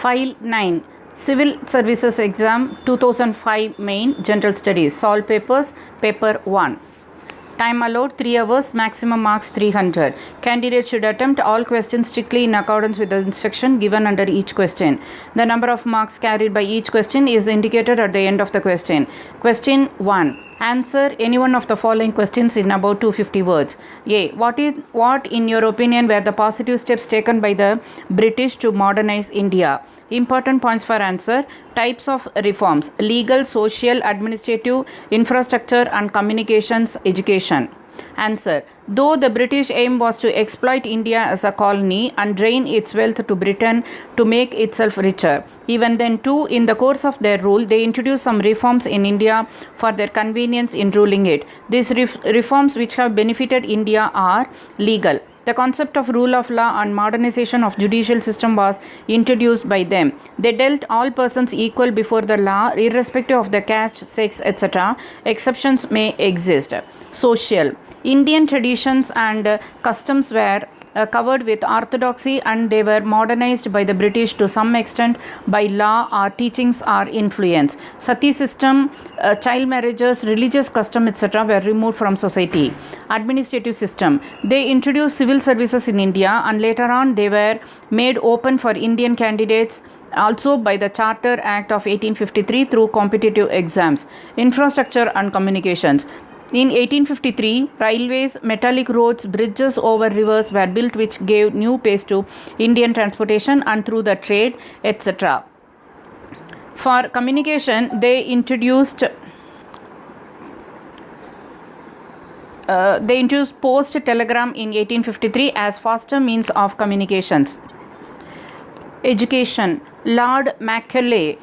File 9. Civil Services Exam 2005 Main General Studies. Solve papers. Paper 1. Time allowed 3 hours, maximum marks 300. Candidate should attempt all questions strictly in accordance with the instruction given under each question. The number of marks carried by each question is indicated at the end of the question. Question 1. Answer any one of the following questions in about 250 words. A. What in your opinion were the positive steps taken by the British to modernize India? Important points for answer. Types of reforms: legal, social, administrative, infrastructure and communications, education. Answer. Though the British aim was to exploit India as a colony and drain its wealth to Britain to make itself richer, even then too, in the course of their rule, they introduced some reforms in India for their convenience in ruling it. These reforms which have benefited India are legal. The concept of rule of law and modernization of judicial system was introduced by them. They dealt all persons equal before the law, irrespective of the caste, sex, etc. Exceptions may exist. Social. Indian traditions and customs were covered with orthodoxy and they were modernized by the British to some extent by law or teachings or influence. Sati system, child marriages, religious custom etc. were removed from society. Administrative system. They introduced civil services in India and later on they were made open for Indian candidates also by the Charter Act of 1853 through competitive exams. Infrastructure and communications. In 1853, railways, metallic roads, bridges over rivers were built which gave new pace to Indian transportation and through the trade, etc. For communication, they introduced post telegram in 1853 as faster means of communications. Education. Lord Macaulay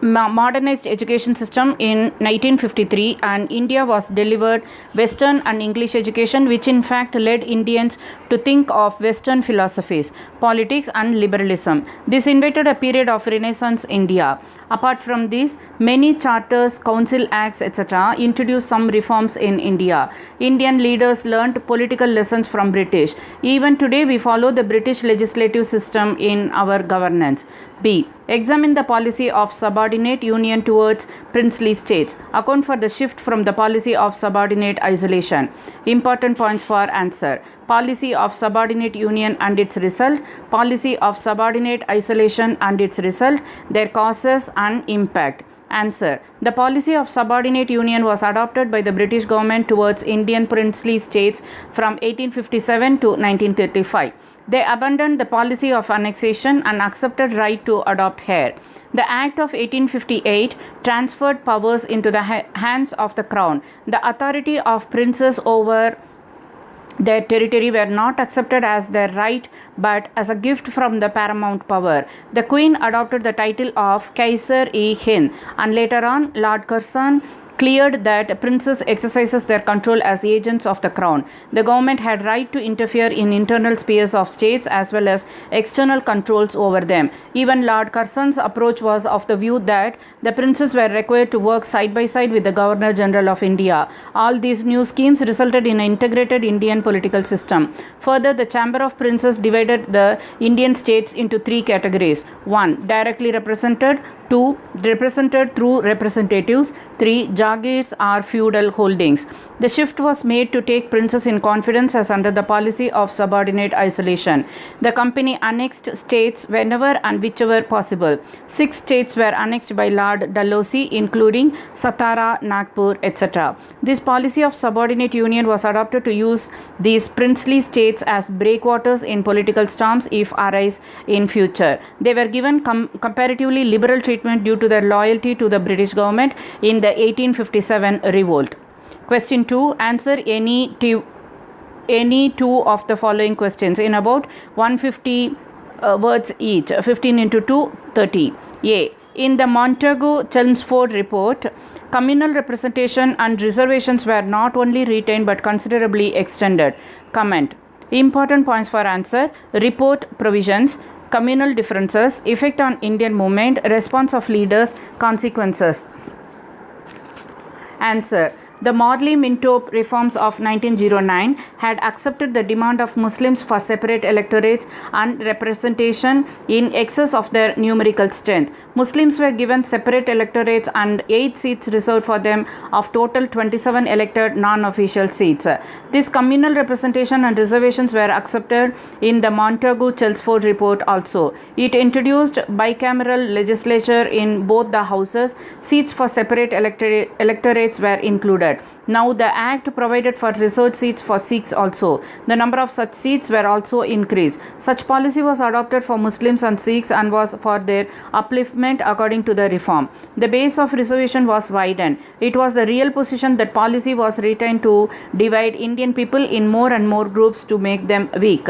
modernized education system in 1953 and India was delivered Western and English education which in fact led Indians to think of Western philosophies, politics and liberalism. This invited a period of Renaissance India. Apart from this, many charters, council acts etc. introduced some reforms in India. Indian leaders learnt political lessons from British. Even today we follow the British legislative system in our governance. B. Examine the policy of subordinate union towards princely states. Account for the shift from the policy of subordinate isolation. Important points for answer. Policy of subordinate union and its result. Policy of subordinate isolation and its result. Their causes and impact. Answer. The policy of subordinate union was adopted by the British government towards Indian princely states from 1857 to 1935. They abandoned the policy of annexation and accepted right to adopt heir. The Act of 1858 transferred powers into the hands of the Crown. The authority of princes over their territory were not accepted as their right but as a gift from the paramount power. The Queen adopted the title of Kaiser-e-Hind and later on Lord Curzon cleared that princes exercises their control as agents of the crown. The government had right to interfere in internal spheres of states as well as external controls over them. Even Lord Curzon's approach was of the view that the princes were required to work side by side with the Governor General of India. All these new schemes resulted in an integrated Indian political system. Further, the Chamber of Princes divided the Indian states into 3 categories. 1. Directly represented. 2. Represented through representatives. 3. Jagirs or feudal holdings. The shift was made to take princes in confidence as under the policy of subordinate isolation. The company annexed states whenever and whichever possible. 6 states were annexed by Lord Dalhousie including Satara, Nagpur, etc. This policy of subordinate union was adopted to use these princely states as breakwaters in political storms if arise in future. They were given comparatively liberal treatment due to their loyalty to the British government in the 1857 revolt. Question 2. Answer any two of the following questions in about 150 words each. 15 into 2, 30. A. In the Montagu-Chelmsford report, communal representation and reservations were not only retained but considerably extended. Comment. Important points for answer. Report provisions. Communal differences. Effect on Indian movement. Response of leaders. Consequences. Answer. The Morley-Minto reforms of 1909 had accepted the demand of Muslims for separate electorates and representation in excess of their numerical strength. Muslims were given separate electorates and 8 seats reserved for them of total 27 elected non-official seats. This communal representation and reservations were accepted in the Montagu-Chelmsford report also. It introduced bicameral legislature in both the houses. Seats for separate electorates were included. Now the Act provided for reserved seats for Sikhs also. The number of such seats were also increased. Such policy was adopted for Muslims and Sikhs and was for their upliftment according to the reform. The base of reservation was widened. It was the real position that policy was retained to divide Indian people in more and more groups to make them weak.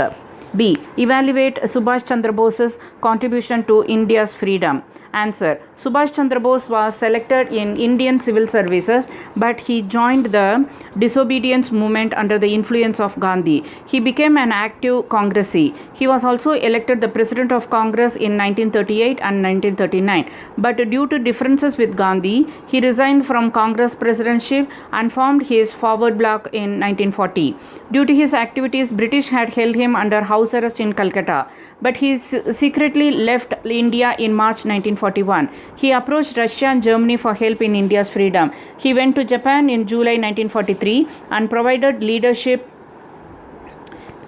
B. Evaluate Subhash Chandra Bose's contribution to India's freedom. Answer. Subhash Chandra Bose was selected in Indian civil services, but he joined the disobedience movement under the influence of Gandhi. He became an active congressee. He was also elected the President of Congress in 1938 and 1939, but due to differences with Gandhi, he resigned from Congress presidency and formed his Forward Bloc in 1940. Due to his activities, British had held him under house arrest in Calcutta, but he secretly left India in March 1941. He approached Russia and Germany for help in India's freedom. He went to Japan in July 1943 and provided leadership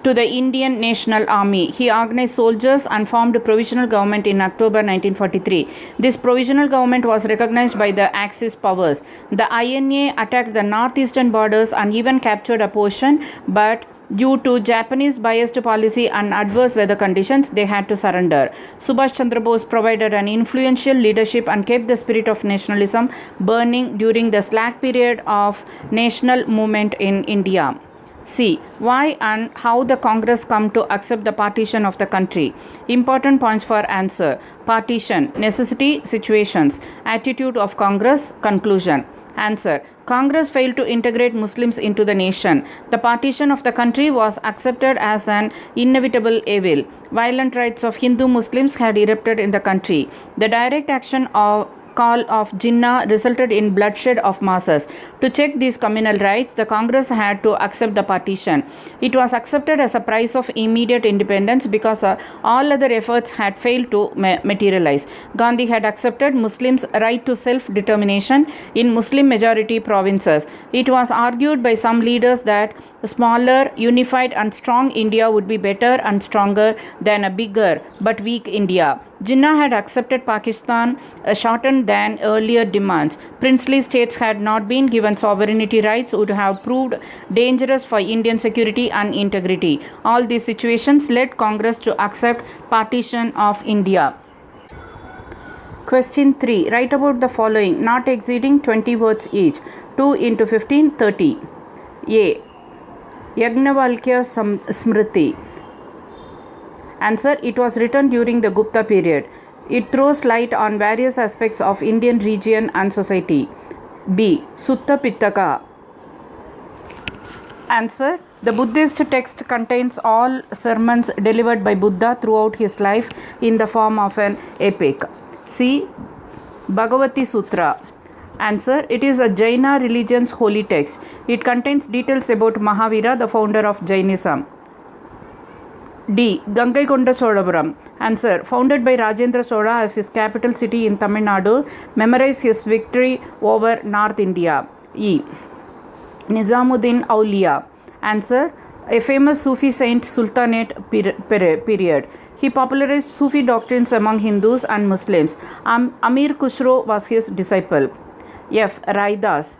to the Indian National Army. He organized soldiers and formed a provisional government in October 1943. This provisional government was recognized by the Axis powers. The INA attacked the northeastern borders and even captured a portion, but due to Japanese biased policy and adverse weather conditions, they had to surrender. Subhash Chandra Bose provided an influential leadership and kept the spirit of nationalism burning during the slack period of national movement in India. C. Why and how the Congress come to accept the partition of the country. Important points for answer. Partition, necessity, situations, attitude of Congress, conclusion. Answer. Congress failed to integrate Muslims into the nation. The partition of the country was accepted as an inevitable evil. Violent riots of Hindu Muslims had erupted in the country. The direct action of call of Jinnah resulted in bloodshed of masses. To check these communal riots, the Congress had to accept the partition. It was accepted as a price of immediate independence because all other efforts had failed to materialize. Gandhi had accepted Muslims' right to self-determination in Muslim-majority provinces. It was argued by some leaders that a smaller, unified and strong India would be better and stronger than a bigger but weak India. Jinnah had accepted Pakistan shortened than earlier demands. Princely states had not been given sovereignty rights would have proved dangerous for Indian security and integrity. All these situations led Congress to accept partition of India. Question 3. Write about the following, not exceeding 20 words each. 2 into 15, 30. A. Yagnavalkya Smriti. Answer. It was written during the Gupta period. It throws light on various aspects of Indian region and society. B. Sutta Pitaka. Answer. The Buddhist text contains all sermons delivered by Buddha throughout his life in the form of an epic. C. Bhagavati Sutra. Answer. It is a Jaina religion's holy text. It contains details about Mahavira, the founder of Jainism. D. Gangaikonda Cholapuram. Answer. Founded by Rajendra Chola as his capital city in Tamil Nadu, memorized his victory over North India. E. Nizamuddin Auliya. Answer. A famous Sufi saint Sultanate period. He popularized Sufi doctrines among Hindus and Muslims. Amir Khusro was his disciple. F. Raidas.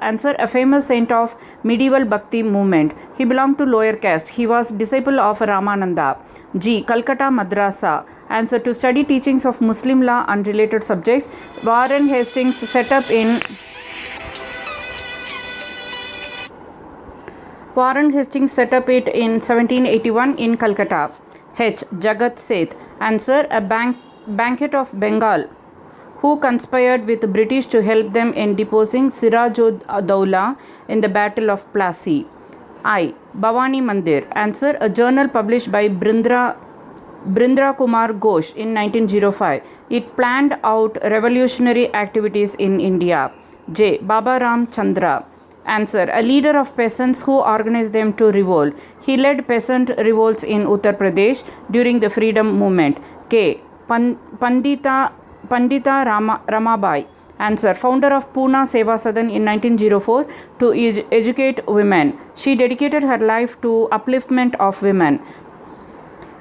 Answer. A famous saint of medieval Bhakti movement. He belonged to lower caste. He was disciple of Ramananda. G. Calcutta Madrasa. Answer. To study teachings of Muslim law and related subjects. Warren Hastings set up it in 1781 in Calcutta. H. Jagat Seth. Answer. A banquet of Bengal who conspired with the British to help them in deposing Siraj-ud-Dowla in the Battle of Plassey. I. Bhavani Mandir. Answer. A journal published by Brindra Kumar Ghosh in 1905. It planned out revolutionary activities in India. J. Baba Ram Chandra. Answer. A leader of peasants who organized them to revolt. He led peasant revolts in Uttar Pradesh during the freedom movement. K. Pandita Ramabai. Answer. Founder of Pune Seva Sadan in 1904 to educate women. She dedicated her life to upliftment of women.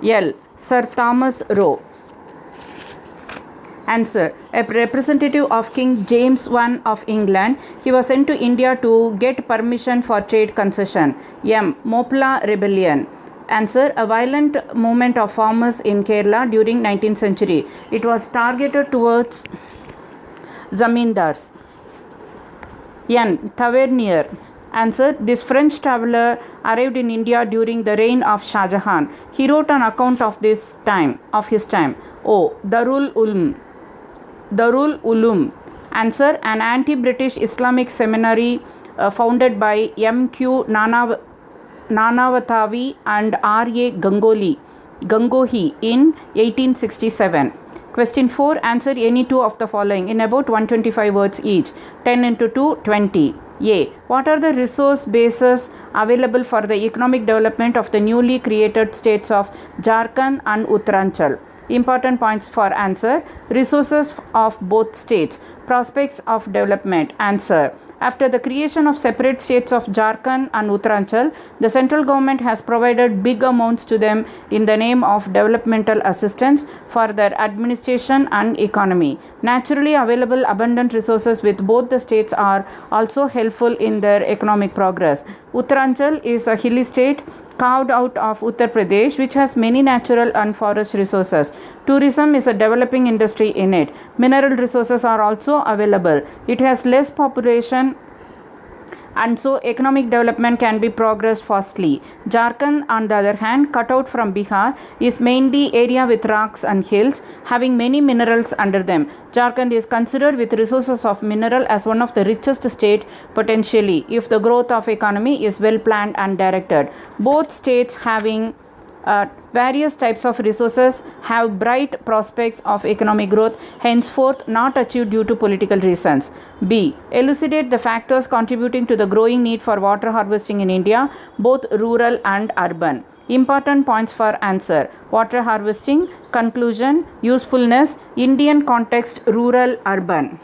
L. Sir Thomas Roe. Answer. A representative of King James I of England, he was sent to India to get permission for trade concession. M. Mopla Rebellion. Answer. A violent movement of farmers in Kerala during 19th century. It was targeted towards zamindars. N. Tavernier. Answer. This French traveller arrived in India during the reign of Shah Jahan. He wrote an account of his time. O. Darul Uloom. Answer. An anti-British Islamic seminary founded by M.Q. Nanavatavi and R.A. Gangohi in 1867. Question 4. Answer any two of the following in about 125 words each. 10 into 2, 20. A. What are the resource bases available for the economic development of the newly created states of Jharkhand and Uttaranchal? Important points for answer. Resources of both states. Prospects of development. Answer. After the creation of separate states of Jharkhand and Uttaranchal, the central government has provided big amounts to them in the name of developmental assistance for their administration and economy. Naturally available abundant resources with both the states are also helpful in their economic progress. Uttaranchal is a hilly state carved out of Uttar Pradesh, which has many natural and forest resources. Tourism is a developing industry in it. Mineral resources are also available. It has less population and so economic development can be progressed fastly. Jharkhand, on the other hand, cut out from Bihar, is mainly area with rocks and hills, having many minerals under them. Jharkhand is considered with resources of mineral as one of the richest state potentially, if the growth of economy is well planned and directed. Both states having various types of resources have bright prospects of economic growth, henceforth not achieved due to political reasons. B. Elucidate the factors contributing to the growing need for water harvesting in India, both rural and urban. Important points for answer. Water harvesting, conclusion, usefulness, Indian context, rural, urban.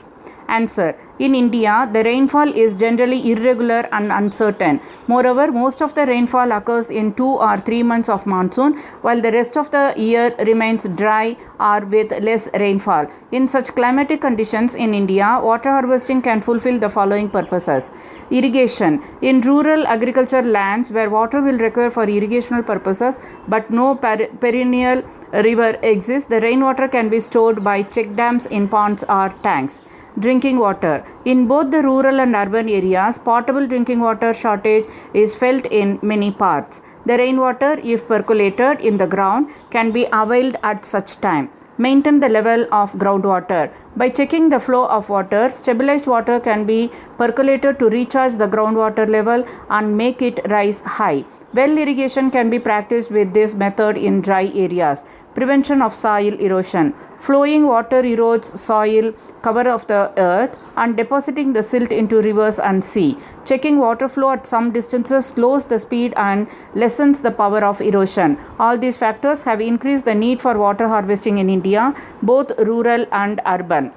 Answer. In India, the rainfall is generally irregular and uncertain. Moreover, most of the rainfall occurs in 2 or 3 months of monsoon, while the rest of the year remains dry or with less rainfall. In such climatic conditions in India, water harvesting can fulfill the following purposes. Irrigation. In rural agriculture lands where water will require for irrigational purposes but no perennial river exists, the rainwater can be stored by check dams in ponds or tanks. Drinking water. In both the rural and urban areas, potable drinking water shortage is felt in many parts. The rainwater, if percolated in the ground, can be availed at such time. Maintain the level of groundwater. By checking the flow of water, stabilized water can be percolated to recharge the groundwater level and make it rise high. Well irrigation can be practiced with this method in dry areas. Prevention of soil erosion. Flowing water erodes soil cover of the earth and depositing the silt into rivers and sea. Checking water flow at some distances slows the speed and lessens the power of erosion. All these factors have increased the need for water harvesting in India, both rural and urban.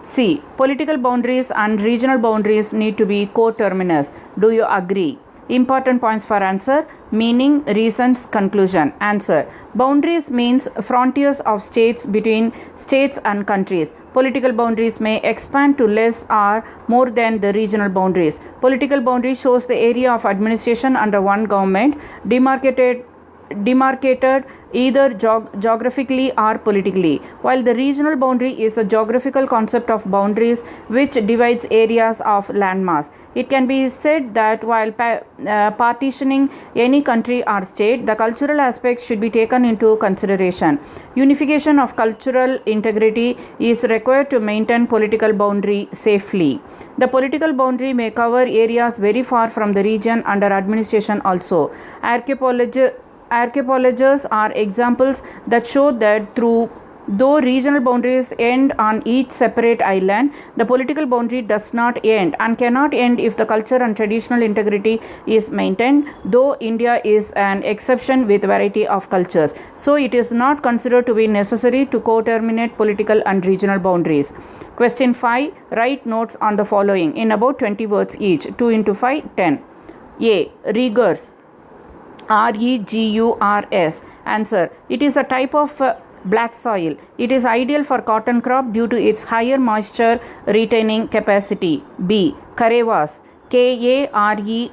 C. Political boundaries and regional boundaries need to be coterminous. Do you agree? Important points for answer. Meaning, reasons, conclusion. Answer. Boundaries means frontiers of states between states and countries. Political boundaries may expand to less or more than the regional boundaries. Political boundary shows the area of administration under one government, demarcated either geographically or politically, while the regional boundary is a geographical concept of boundaries which divides areas of landmass. It can be said that while partitioning any country or state, the cultural aspects should be taken into consideration. Unification of cultural integrity is required to maintain political boundary safely. The political boundary may cover areas very far from the region under administration also. Archaeologists are examples that show that through Though regional boundaries end on each separate island, the political boundary does not end and cannot end if the culture and traditional integrity is maintained, though India is an exception with variety of cultures. So it is not considered to be necessary to co-terminate political and regional boundaries. Question 5. Write notes on the following in about 20 words each. 2 into 5, 10. A. Regurs. Regurs. Answer. It is a type of black soil. It is ideal for cotton crop due to its higher moisture retaining capacity. B. Karevas. Karewas.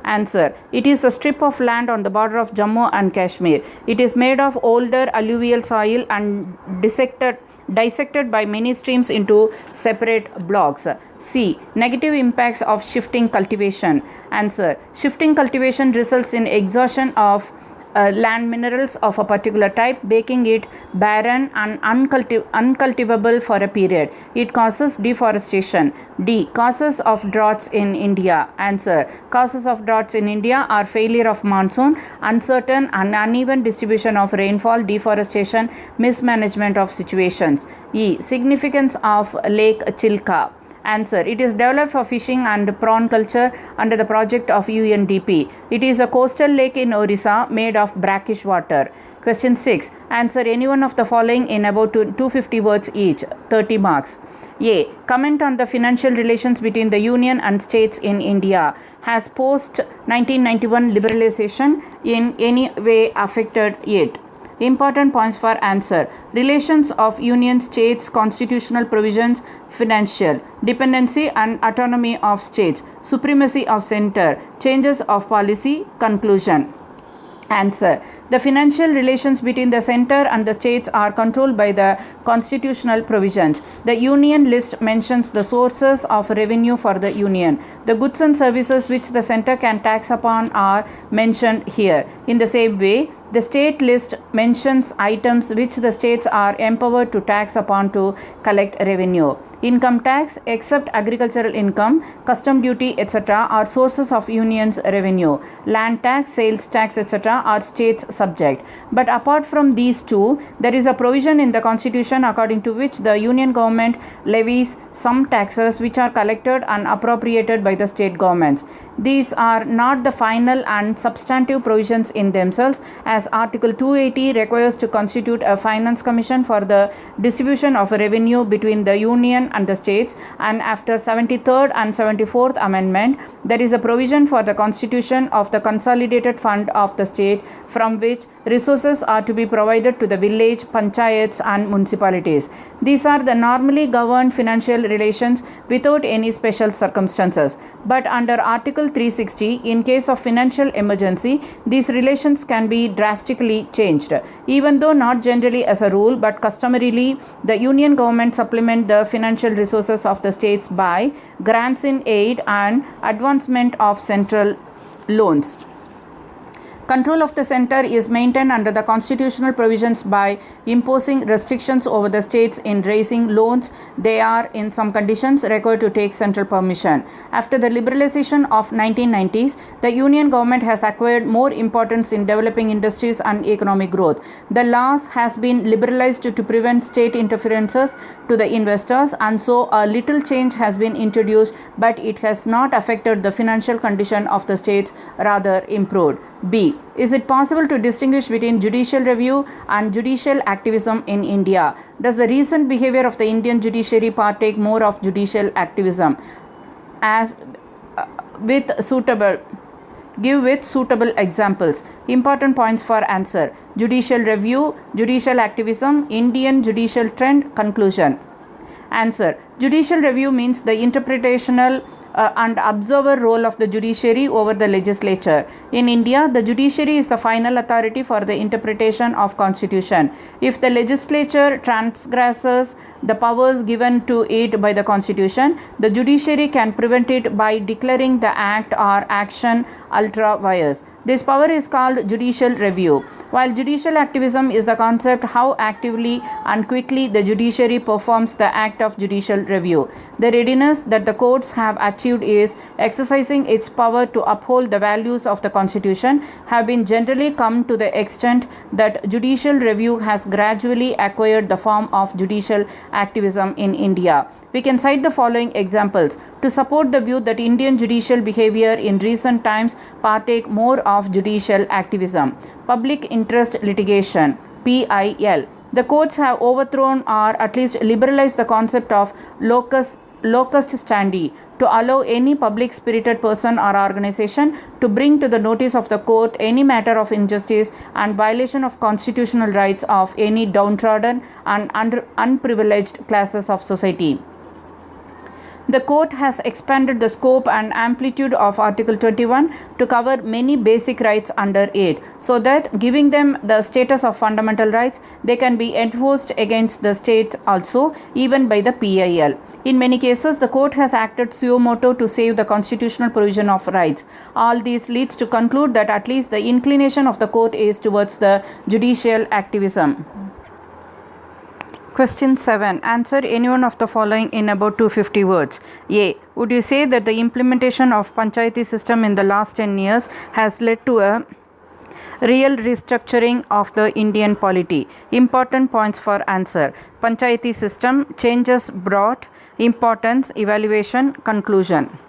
Answer. It is a strip of land on the border of Jammu and Kashmir. It is made of older alluvial soil and dissected by many streams into separate blocks. C. Negative impacts of shifting cultivation. Answer. Shifting cultivation results in exhaustion of land minerals of a particular type, making it barren and uncultivable for a period. It causes deforestation. D. Causes of droughts in India. Answer. Causes of droughts in India are failure of monsoon, uncertain and uneven distribution of rainfall, deforestation, mismanagement of situations. E. Significance of Lake Chilka. Answer. It is developed for fishing and prawn culture under the project of UNDP. It is a coastal lake in Orissa made of brackish water. Question 6. Answer any one of the following in about 250 words each. 30 marks. A. Comment on the financial relations between the Union and states in India. Has post 1991 liberalization in any way affected it? Important points for answer. Relations of union states, constitutional provisions, financial, dependency and autonomy of states, supremacy of center, changes of policy, conclusion. Answer. The financial relations between the center and the states are controlled by the constitutional provisions. The union list mentions the sources of revenue for the union. The goods and services which the center can tax upon are mentioned here. In the same way, the state list mentions items which the states are empowered to tax upon to collect revenue. Income tax, except agricultural income, custom duty, etc., are sources of union's revenue. Land tax, sales tax, etc., are states' subject. But apart from these two, there is a provision in the constitution according to which the union government levies some taxes which are collected and appropriated by the state governments. These are not the final and substantive provisions in themselves, as Article 280 requires to constitute a finance commission for the distribution of revenue between the union and the states, and after 73rd and 74th amendment there is a provision for the constitution of the consolidated fund of the state from which resources are to be provided to the village, panchayats and municipalities. These are the normally governed financial relations without any special circumstances. But under Article 360, in case of financial emergency, these relations can be drastically changed. Even though not generally as a rule, but customarily, the union government supplement the financial resources of the states by grants in aid and advancement of central loans. Control of the center is maintained under the constitutional provisions by imposing restrictions over the states in raising loans. They are, in some conditions, required to take central permission. After the liberalization of 1990s, the union government has acquired more importance in developing industries and economic growth. The laws has been liberalized to prevent state interferences to the investors, and so a little change has been introduced, but it has not affected the financial condition of the states, rather improved. B. Is it possible to distinguish between judicial review and judicial activism in India? Does the recent behavior of the Indian judiciary partake more of judicial activism? Give with suitable examples. Important points for answer. Judicial review, judicial activism, Indian judicial trend, conclusion. Answer. Judicial review means the interpretational and observer role of the judiciary over the legislature. In India, the judiciary is the final authority for the interpretation of constitution. If the legislature transgresses the powers given to it by the constitution, the judiciary can prevent it by declaring the act or action ultra vires. This power is called judicial review. While judicial activism is the concept how actively and quickly the judiciary performs the act of judicial review, the readiness that the courts have achieved is exercising its power to uphold the values of the Constitution have been generally come to the extent that judicial review has gradually acquired the form of judicial activism in India. We can cite the following examples to support the view that Indian judicial behavior in recent times partake more of judicial activism. Public interest litigation, PIL. The courts have overthrown or at least liberalized the concept of locus standi to allow any public spirited person or organization to bring to the notice of the court any matter of injustice and violation of constitutional rights of any downtrodden and unprivileged classes of society. The court has expanded the scope and amplitude of Article 21 to cover many basic rights under it, so that giving them the status of fundamental rights, they can be enforced against the state also, even by the PIL. In many cases, the court has acted suo motu to save the constitutional provision of rights. All these leads to conclude that at least the inclination of the court is towards the judicial activism. Question 7. Answer any one of the following in about 250 words. A. Would you say that the implementation of Panchayati system in the last 10 years has led to a real restructuring of the Indian polity? Important points for answer. Panchayati system changes brought importance, evaluation, conclusion.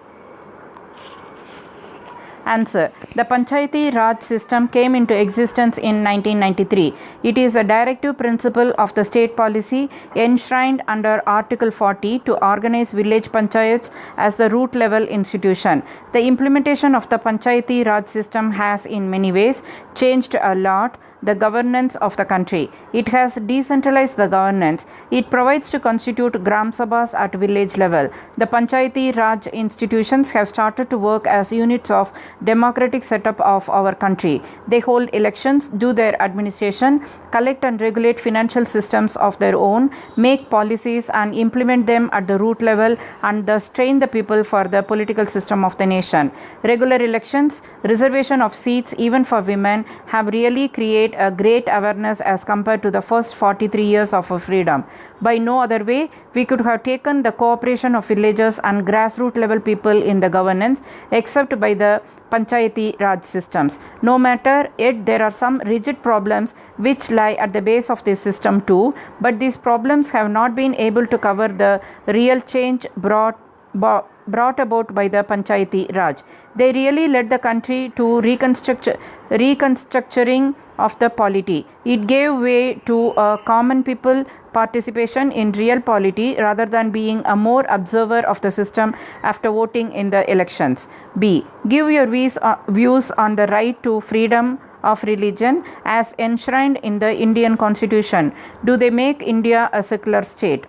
Answer. The Panchayati Raj system came into existence in 1993. It is a directive principle of the state policy enshrined under Article 40 to organize village panchayats as the root level institution. The implementation of the Panchayati Raj system has in many ways changed a lot the governance of the country. It has decentralized the governance. It provides to constitute Gram Sabhas at village level. The Panchayati Raj institutions have started to work as units of democratic setup of our country. They hold elections, do their administration, collect and regulate financial systems of their own, make policies and implement them at the root level, and thus train the people for the political system of the nation. Regular elections, reservation of seats even for women have really created a great awareness as compared to the first 43 years of our freedom. By no other way we could have taken the cooperation of villagers and grassroots level people in the governance except by the Panchayati Raj systems. No matter, yet there are some rigid problems which lie at the base of this system too, but these problems have not been able to cover the real change brought about by the Panchayati Raj. They really led the country to reconstructuring of the polity. It gave way to a common people participation in real polity rather than being a more observer of the system after voting in the elections. B. Give your views on the right to freedom of religion as enshrined in the Indian Constitution. Do they make India a secular state?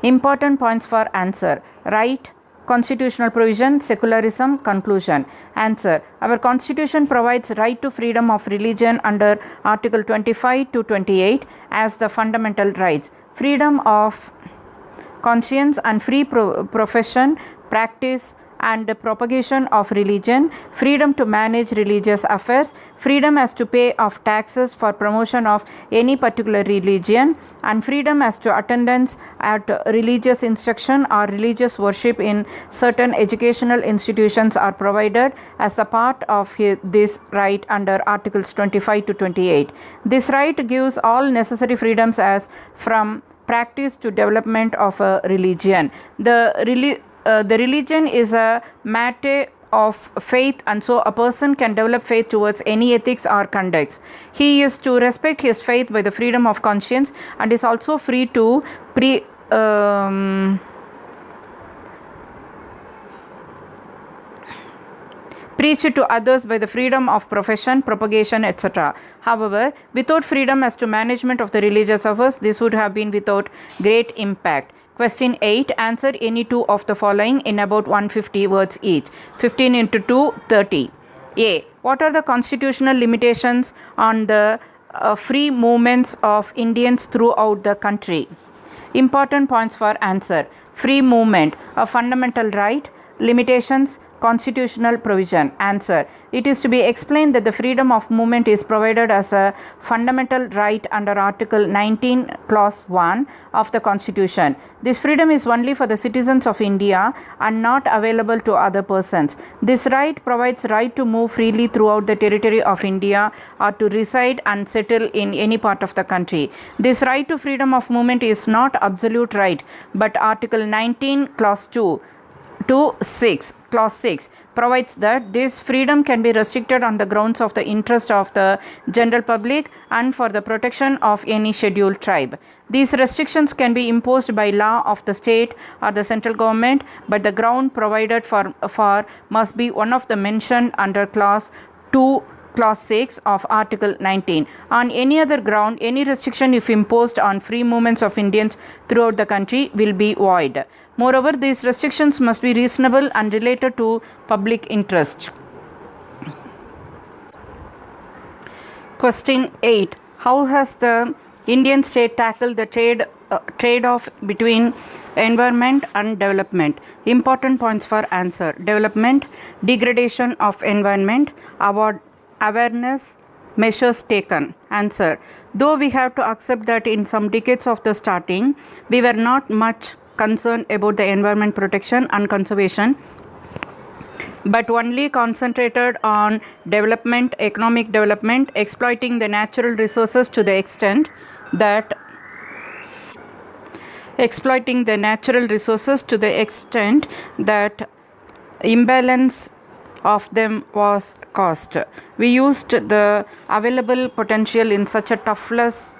Important points for answer. Right, constitutional provision, secularism, conclusion. Answer. Our constitution provides right to freedom of religion under Article 25 to 28 as the fundamental rights. Freedom of conscience and free profession, practice and propagation of religion, freedom to manage religious affairs, freedom as to pay of taxes for promotion of any particular religion, and freedom as to attendance at religious instruction or religious worship in certain educational institutions are provided as the part of this right under Articles 25 to 28. This right gives all necessary freedoms as from practice to development of a religion. The religion is a matter of faith, and so a person can develop faith towards any ethics or conducts. He is to respect his faith by the freedom of conscience and is also free to preach it to others by the freedom of profession, propagation, etc. However, without freedom as to management of the religious affairs, this would have been without great impact. Question 8. Answer any two of the following in about 150 words each. 15 into 2, 30. A. What are the constitutional limitations on the free movements of Indians throughout the country? Important points for answer. Free movement, a fundamental right. Limitations, constitutional provision? Answer. It is to be explained that the freedom of movement is provided as a fundamental right under Article 19, Clause 1 of the Constitution. This freedom is only for the citizens of India and not available to other persons. This right provides right to move freely throughout the territory of India or to reside and settle in any part of the country. This right to freedom of movement is not absolute right, but Article 19, Clause 2 to 6, Clause 6 provides that this freedom can be restricted on the grounds of the interest of the general public and for the protection of any scheduled tribe. These restrictions can be imposed by law of the state or the central government, but the ground provided for must be one of the mentioned under Clause 2, Clause 6 of Article 19. On any other ground, any restriction if imposed on free movements of Indians throughout the country will be void. Moreover, these restrictions must be reasonable and related to public interest. Question 8. How has the Indian state tackled the trade-off between environment and development? Important points for answer. Development, degradation of environment, awareness, measures taken. Answer. Though we have to accept that in some decades of the starting, we were not much concerned about the environment protection and conservation, but only concentrated on development, economic development, exploiting the natural resources to the extent that imbalance of them was caused. We used the available potential in such a toothless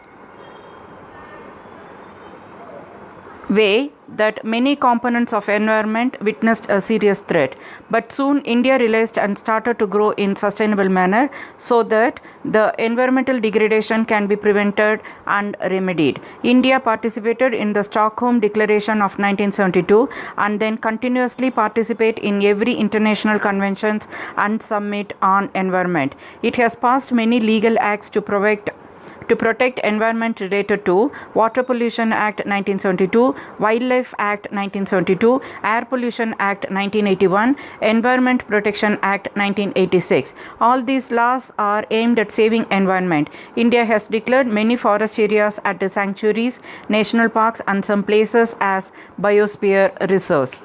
way that many components of environment witnessed a serious threat. But soon India realized and started to grow in sustainable manner so that the environmental degradation can be prevented and remedied. India participated in the Stockholm Declaration of 1972 and then continuously participate in every international conventions and summit on environment. It has passed many legal acts to protect environment related to Water Pollution Act 1972, Wildlife Act 1972, Air Pollution Act 1981, Environment Protection Act 1986. All these laws are aimed at saving environment. India has declared many forest areas as sanctuaries, national parks and some places as biosphere reserves.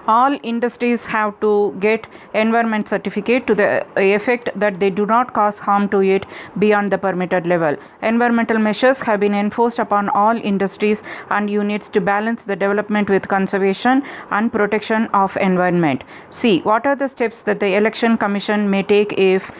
All industries have to get environment certificate to the effect that they do not cause harm to it beyond the permitted level. Environmental measures have been enforced upon all industries and units to balance the development with conservation and protection of environment. See, what are the steps that the Election Commission may take if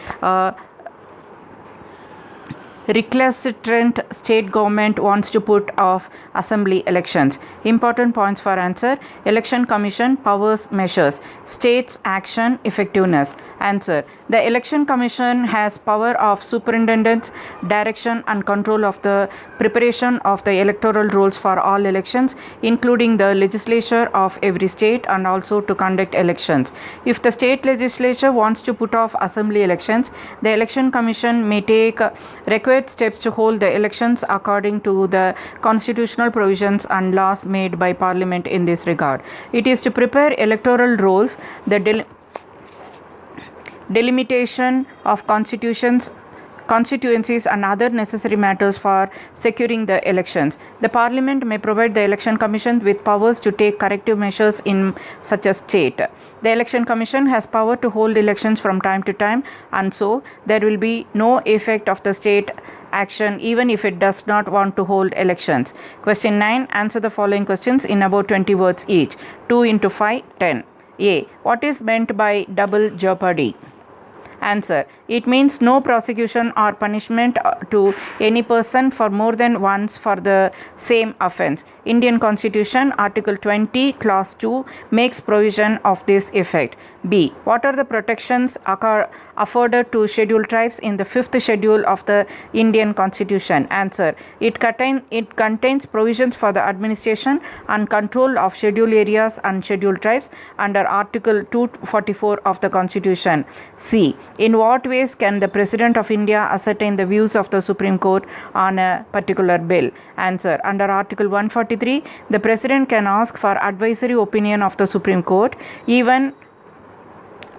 recalcitrant state government wants to put off assembly elections? Important points for answer. Election Commission powers, measures. States action, effectiveness. Answer. The Election Commission has power of superintendence, direction and control of the preparation of the electoral rolls for all elections, including the legislature of every state, and also to conduct elections. If the state legislature wants to put off assembly elections, the Election Commission may take required steps to hold the elections according to the constitutional provisions and laws made by Parliament in this regard. It is to prepare electoral rolls, the delimitation of constituencies and other necessary matters for securing the elections. The Parliament may provide the Election Commission with powers to take corrective measures in such a state. The Election Commission has power to hold elections from time to time, and so there will be no effect of the state action even if it does not want to hold elections. Question 9. Answer the following questions in about 20 words each. 2 into 5, 10. A. What is meant by double jeopardy? Answer. It means no prosecution or punishment to any person for more than once for the same offence. Indian Constitution, Article 20, Clause 2 makes provision of this effect. B. What are the protections afforded to scheduled tribes in the 5th schedule of the Indian Constitution? Answer. It contains provisions for the administration and control of scheduled areas and scheduled tribes under Article 244 of the Constitution. C. In what ways can the President of India ascertain the views of the Supreme Court on a particular bill? Answer. Under Article 143, the President can ask for advisory opinion of the Supreme Court even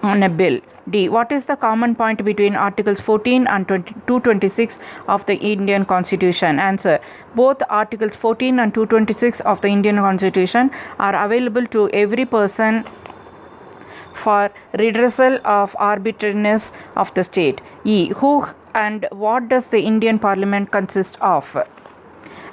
on a bill. D. What is the common point between Articles 14 and 226 of the Indian Constitution? Answer. Both Articles 14 and 226 of the Indian Constitution are available to every person for redressal of arbitrariness of the state. E. Who and what does the Indian Parliament consist of?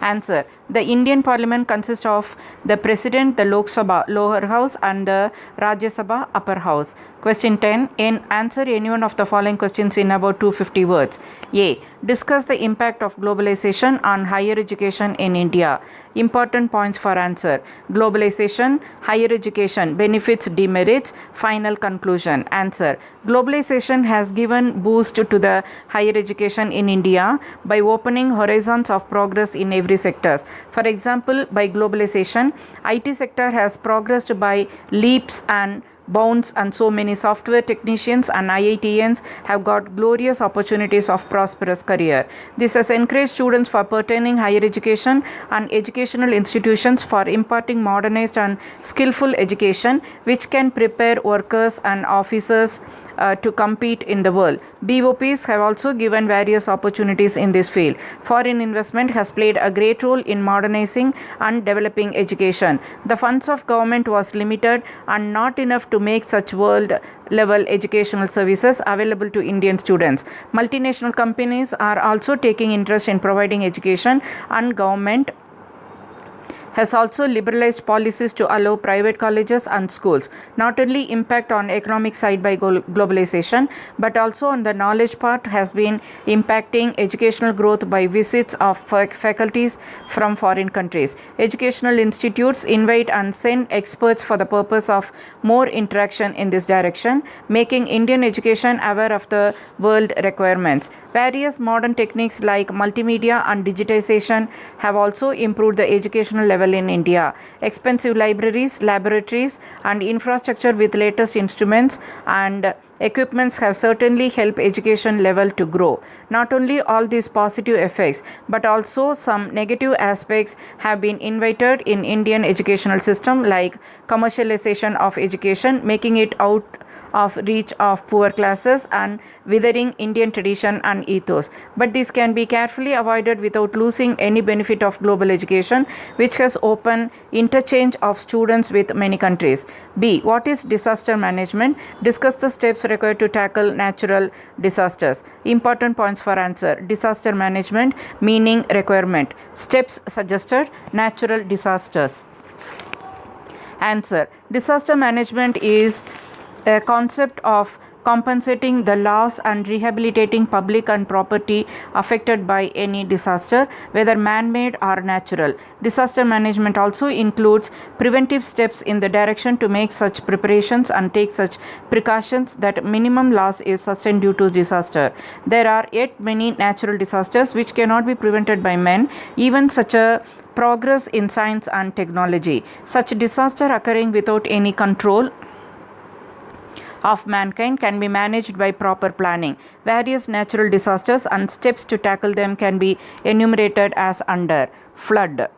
Answer. The Indian Parliament consists of the President, the Lok Sabha lower house, and the Rajya Sabha upper house. Question 10. Answer any one of the following questions in about 250 words. A. Discuss the impact of globalization on higher education in India. Important points for answer. Globalization, higher education, benefits, demerits, final conclusion. Answer. Globalization has given boost to the higher education in India by opening horizons of progress in every sector. For example, by globalization, IT sector has progressed by leaps and bounds, and so many software technicians and IITians have got glorious opportunities of prosperous career. This has encouraged students for pertaining higher education and educational institutions for imparting modernized and skillful education which can prepare workers and officers to compete in the world. BOPs have also given various opportunities in this field. Foreign investment has played a great role in modernizing and developing education. The funds of government was limited and not enough to make such world level educational services available to Indian students. Multinational companies are also taking interest in providing education, and government has also liberalized policies to allow private colleges and schools. Not only impact on economic side by globalization, but also on the knowledge part has been impacting educational growth by visits of faculties from foreign countries. Educational institutes invite and send experts for the purpose of more interaction in this direction, making Indian education aware of the world requirements. Various modern techniques like multimedia and digitization have also improved the educational level in India. Expensive libraries, laboratories, and infrastructure with latest instruments and equipments have certainly helped education level to grow. Not only all these positive effects, but also some negative aspects have been invited in Indian educational system, like commercialization of education, making it out of reach of poor classes, and withering Indian tradition and ethos. But this can be carefully avoided without losing any benefit of global education, which has opened interchange of students with many countries. B. What is disaster management? Discuss the steps required to tackle natural disasters. Important points for answer. Disaster management, meaning, requirement. Steps suggested. Natural disasters. Answer. Disaster management is a concept of compensating the loss and rehabilitating public and property affected by any disaster, whether man-made or natural. Disaster management also includes preventive steps in the direction to make such preparations and take such precautions that minimum loss is sustained due to disaster. There are yet many natural disasters which cannot be prevented by men, even such a progress in science and technology. Such disaster occurring without any control of mankind can be managed by proper planning. Various natural disasters and steps to tackle them can be enumerated as under. Flood.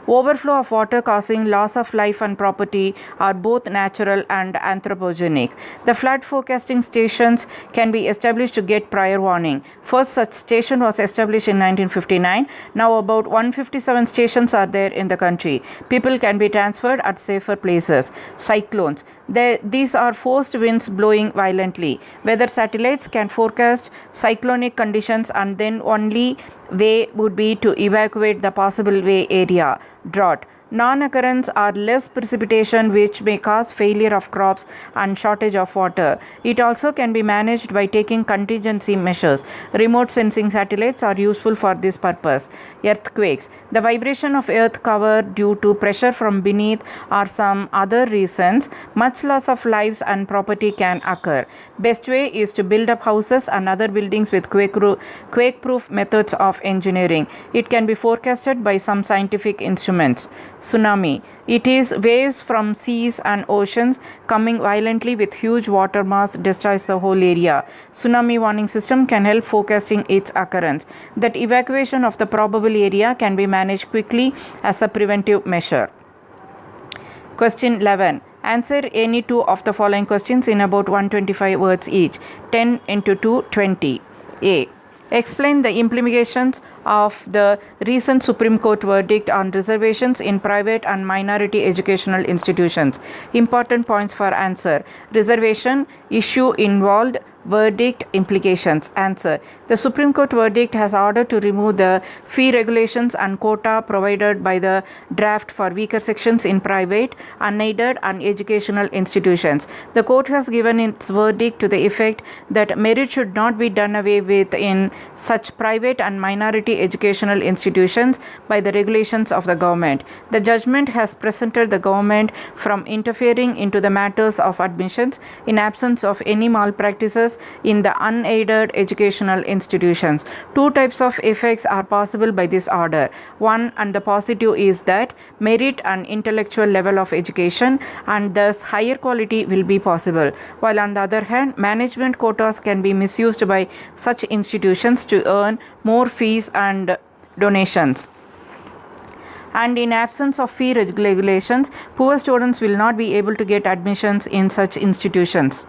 Overflow of water causing loss of life and property are both natural and anthropogenic. The flood forecasting stations can be established to get prior warning. First such station was established in 1959. Now about 157 stations are there in the country. People can be transferred at safer places. Cyclones. These are forced winds blowing violently. Weather satellites can forecast cyclonic conditions, and then only way would be to evacuate the possible way area. Drought. Non-occurrence or less precipitation which may cause failure of crops and shortage of water. It also can be managed by taking contingency measures. Remote sensing satellites are useful for this purpose. Earthquakes. The vibration of earth cover due to pressure from beneath or some other reasons, much loss of lives and property can occur. Best way is to build up houses and other buildings with quake-proof methods of engineering. It can be forecasted by some scientific instruments. Tsunami. It is waves from seas and oceans coming violently with huge water mass destroys the whole area. Tsunami warning system can help forecasting its occurrence. That evacuation of the probable area can be managed quickly as a preventive measure. Question 11. Answer any two of the following questions in about 125 words each. 10 into 2, 20. A. Explain the implications of the recent Supreme Court verdict on reservations in private and minority educational institutions. Important points for answer. Reservation issue involved, verdict implications. Answer. The Supreme Court verdict has ordered to remove the fee regulations and quota provided by the draft for weaker sections in private, unaided and educational institutions. The court has given its verdict to the effect that merit should not be done away with in such private and minority educational institutions by the regulations of the government. The judgment has prevented the government from interfering into the matters of admissions in absence of any malpractices in the unaided educational institutions. Two types of effects are possible by this order. One, and the positive, is that merit and intellectual level of education and thus higher quality will be possible, while on the other hand, management quotas can be misused by such institutions to earn more fees and donations. And in absence of fee regulations, poor students will not be able to get admissions in such institutions.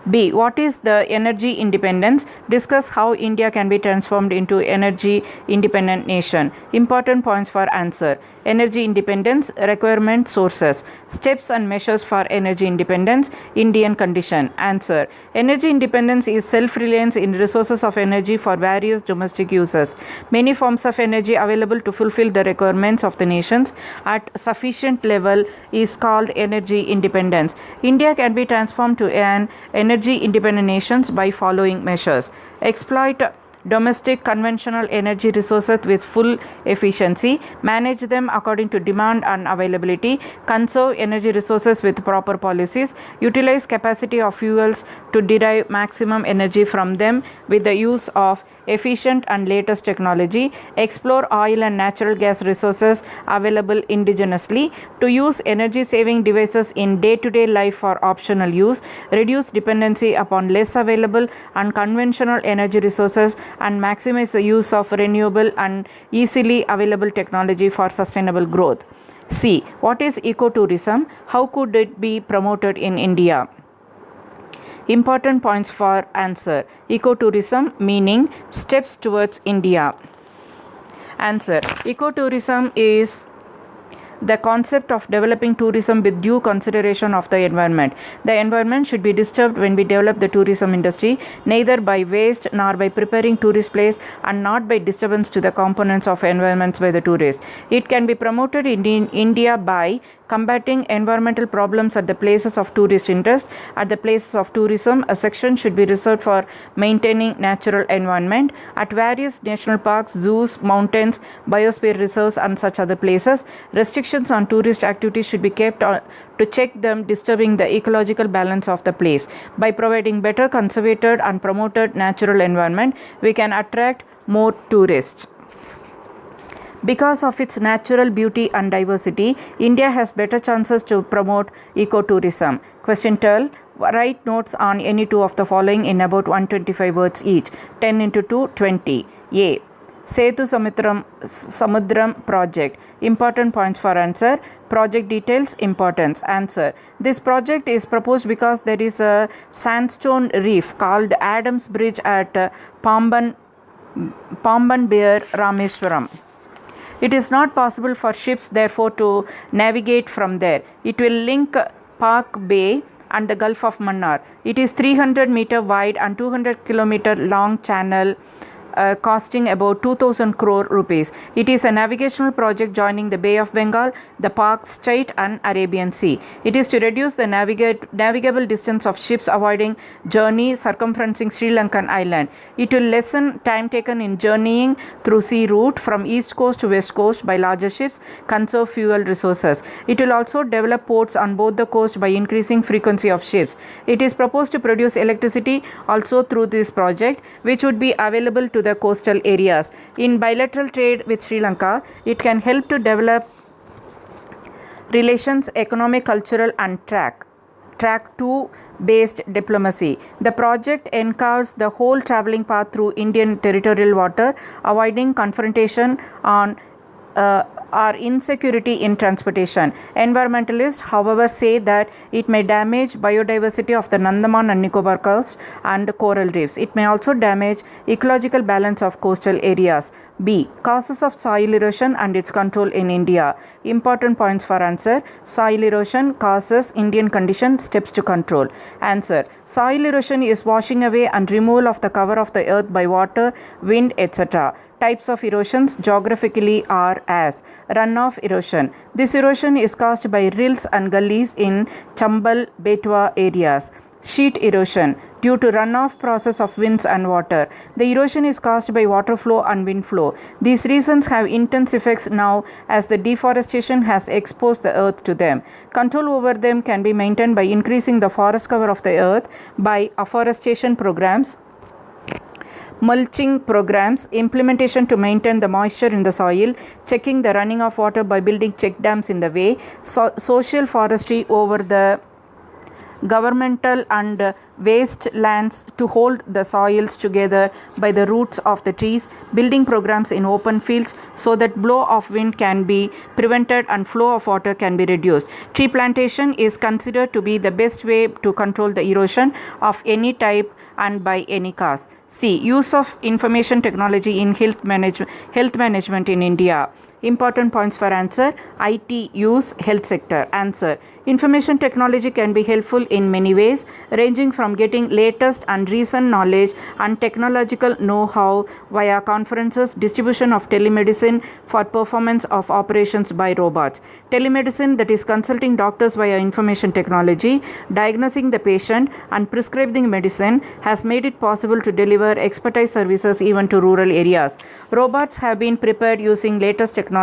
B. What is the energy independence? Discuss how India can be transformed into energy independent nation. Important points for answer. Energy independence, requirement, sources. Steps and measures for energy independence, Indian condition. Answer. Energy independence is self-reliance in resources of energy for various domestic uses. Many forms of energy available to fulfill the requirements of the nations at sufficient level is called energy independence. India can be transformed to an energy independent nations by following measures. Exploit domestic conventional energy resources with full efficiency, manage them according to demand and availability, conserve energy resources with proper policies, utilize capacity of fuels to derive maximum energy from them with the use of efficient and latest technology, explore oil and natural gas resources available indigenously, to use energy saving devices in day-to-day life for optional use, reduce dependency upon less available and conventional energy resources, and maximize the use of renewable and easily available technology for sustainable growth. C. What is ecotourism? How could it be promoted in India? Important points for answer. Ecotourism meaning steps towards India. Answer. Ecotourism is the concept of developing tourism with due consideration of the environment. The environment should be disturbed when we develop the tourism industry, neither by waste nor by preparing tourist place, and not by disturbance to the components of environments by the tourist. It can be promoted in India by combating environmental problems at the places of tourist interest. At the places of tourism, a section should be reserved for maintaining natural environment. At various national parks, zoos, mountains, biosphere reserves and such other places, restrictions on tourist activities should be kept to check them disturbing the ecological balance of the place. By providing better conserved and promoted natural environment, we can attract more tourists. Because of its natural beauty and diversity, India has better chances to promote ecotourism. Question 12. Write notes on any two of the following in about 125 words each. 10 into 2, 20. A. Setu Samudram project. Important points for answer. Project details, importance. Answer. This project is proposed because there is a sandstone reef called Adams Bridge at Pamban Bear, Rameswaram. It is not possible for ships, therefore, to navigate from there. It will link Park Bay and the Gulf of Mannar. It is 300 meter wide and 200 kilometer long channel, costing about 2,000 crore rupees. It is a navigational project joining the Bay of Bengal, the Pak Strait and Arabian Sea. It is to reduce the navigable distance of ships avoiding journey circumferencing Sri Lankan island. It will lessen time taken in journeying through sea route from east coast to west coast by larger ships, conserve fuel resources. It will also develop ports on both the coast by increasing frequency of ships. It is proposed to produce electricity also through this project, which would be available to the coastal areas. In bilateral trade with Sri Lanka, it can help to develop Relations, economic, cultural, and Track 2 based diplomacy. The project encarves the whole traveling path through Indian territorial water, avoiding confrontation on or insecurity in transportation. Environmentalists, however, say that it may damage biodiversity of the Andaman and Nicobar coast and coral reefs. It may also damage ecological balance of coastal areas. B. Causes of soil erosion and its control in India. Important points for answer. Soil erosion causes, Indian condition, steps to control. Answer. Soil erosion is washing away and removal of the cover of the earth by water, wind, etc. Types of erosions geographically are as runoff erosion. This erosion is caused by rills and gullies in Chambal, Betwa areas. Sheet erosion due to runoff process of winds and water. The erosion is caused by water flow and wind flow. These reasons have intense effects now as the deforestation has exposed the earth to them. Control over them can be maintained by increasing the forest cover of the earth by afforestation programs, mulching programs, implementation to maintain the moisture in the soil, checking the running of water by building check dams in the way, social forestry over the governmental and waste lands to hold the soils together by the roots of the trees, building programs in open fields so that blow of wind can be prevented and flow of water can be reduced. Tree plantation is considered to be the best way to control the erosion of any type and by any cause. C. Use of information technology in health management in India. Important points for answer. IT use, health sector. Answer. Information technology can be helpful in many ways, ranging from getting latest and recent knowledge and technological know-how via conferences, distribution of telemedicine for performance of operations by robots. Telemedicine, that is consulting doctors via information technology, diagnosing the patient and prescribing medicine, has made it possible to deliver expertise services even to rural areas. Robots have been prepared using latest technology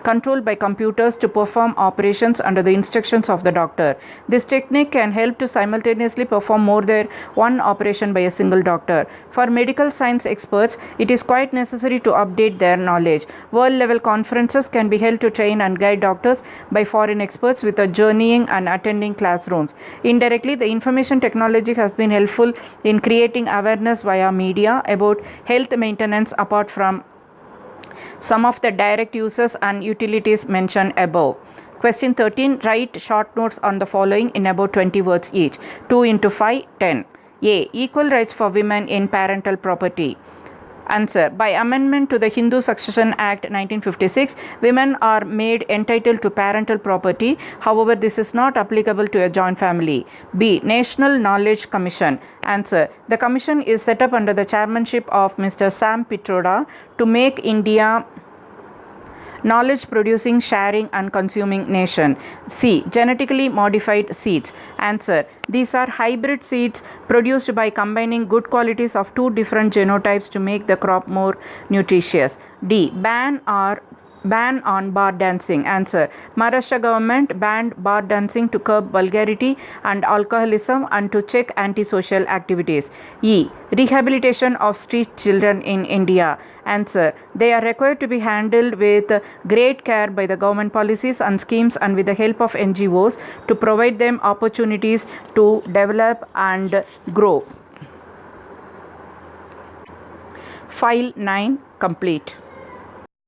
controlled by computers to perform operations under the instructions of the doctor. This technique can help to simultaneously perform more than one operation by a single doctor. For medical science experts, it is quite necessary to update their knowledge. World-level conferences can be held to train and guide doctors by foreign experts without journeying and attending classrooms. Indirectly, the information technology has been helpful in creating awareness via media about health maintenance apart from some of the direct uses and utilities mentioned above. Question 13. Write short notes on the following in about 20 words each. 2 into 5, 10. A. Equal rights for women in parental property. Answer. By amendment to the Hindu Succession Act 1956, women are made entitled to parental property. However, this is not applicable to a joint family. B. National Knowledge Commission. Answer. The commission is set up under the chairmanship of Mr. Sam Pitroda to make India knowledge producing, sharing and consuming nation. C. Genetically modified seeds. Answer. These are hybrid seeds produced by combining good qualities of two different genotypes to make the crop more nutritious. D. Ban on bar dancing. Answer. Maharashtra government banned bar dancing to curb vulgarity and alcoholism and to check antisocial activities. E. Rehabilitation of street children in India. Answer. They are required to be handled with great care by the government policies and schemes and with the help of NGOs to provide them opportunities to develop and grow. File 9 complete.